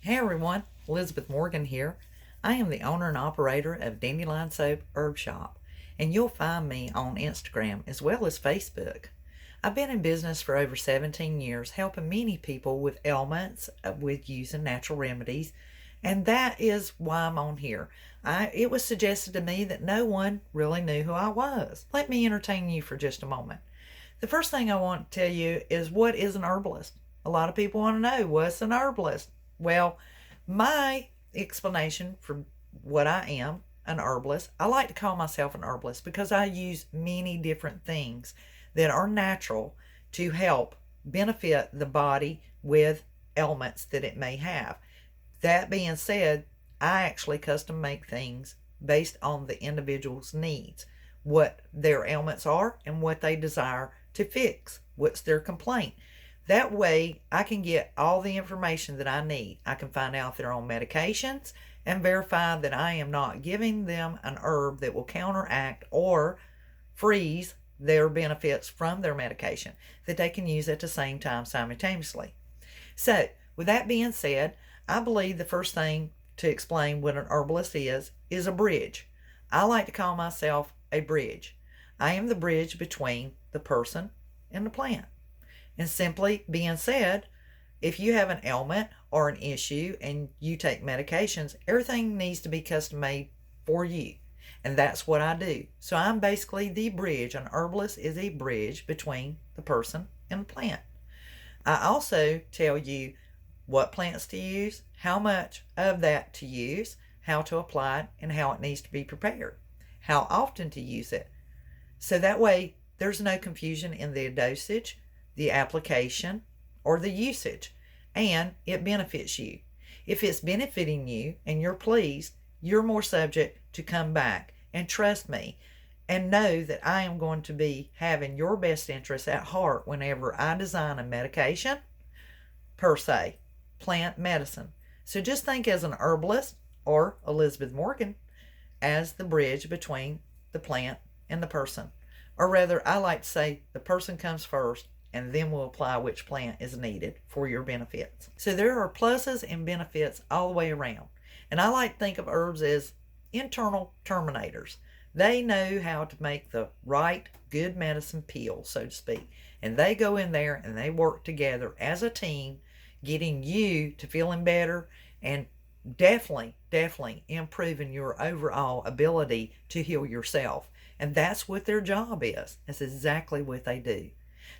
Hey everyone, Elizabeth Morgan here. I am the owner and operator of Dandelion Soap Herb Shop, and you'll find me on Instagram as well as Facebook. I've been in business for over 17 years, helping many people with ailments with using natural remedies, and that is why I'm on here. It was suggested to me that no one really knew who I was. Let me entertain you for just a moment. The first thing I want to tell you is, what is an herbalist? A lot of people want to know, what's an herbalist? Well, my explanation for what I am, an herbalist, I like to call myself an herbalist because I use many different things that are natural to help benefit the body with ailments that it may have. That being said, I actually custom make things based on the individual's needs, what their ailments are and what they desire to fix, what's their complaint. That way, I can get all the information that I need. I can find out if they're on medications and verify that I am not giving them an herb that will counteract or freeze their benefits from their medication, that they can use at the same time simultaneously. So, with that being said, I believe the first thing to explain what an herbalist is a bridge. I like to call myself a bridge. I am the bridge between the person and the plant. And simply being said, if you have an ailment or an issue and you take medications, everything needs to be custom made for you. And that's what I do. So I'm basically the bridge. An herbalist is a bridge between the person and the plant. I also tell you what plants to use, how much of that to use, how to apply it, and how it needs to be prepared, how often to use it. So that way there's no confusion in the dosage, the application, or the usage, and it benefits you. If it's benefiting you and you're pleased, you're more subject to come back and trust me and know that I am going to be having your best interests at heart whenever I design a medication, per se, plant medicine. So just think as an herbalist or Elizabeth Morgan as the bridge between the plant and the person. Or rather, I like to say the person comes first, and then we'll apply which plant is needed for your benefits. So there are pluses and benefits all the way around. And I like to think of herbs as internal terminators. They know how to make the right, good medicine pill, so to speak. And they go in there and they work together as a team, getting you to feeling better and definitely improving your overall ability to heal yourself. And that's what their job is. That's exactly what they do.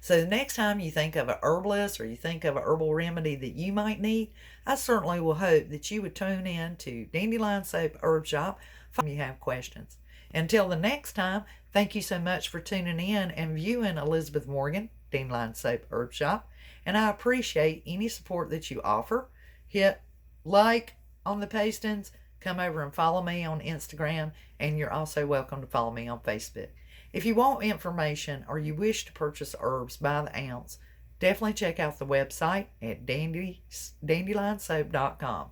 So the next time you think of a herbalist or you think of a herbal remedy that you might need, I certainly will hope that you would tune in to Dandelion Soap Herb Shop if you have questions. Until the next time, thank you so much for tuning in and viewing Elizabeth Morgan, Dandelion Soap Herb Shop, and I appreciate any support that you offer. Hit like on the postings, come over and follow me on Instagram, and you're also welcome to follow me on Facebook. If you want information or you wish to purchase herbs by the ounce, definitely check out the website at dandelionsoap.com.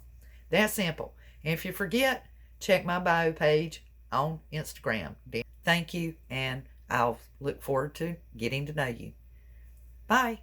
That's simple. And if you forget, check my bio page on Instagram. Thank you, and I'll look forward to getting to know you. Bye.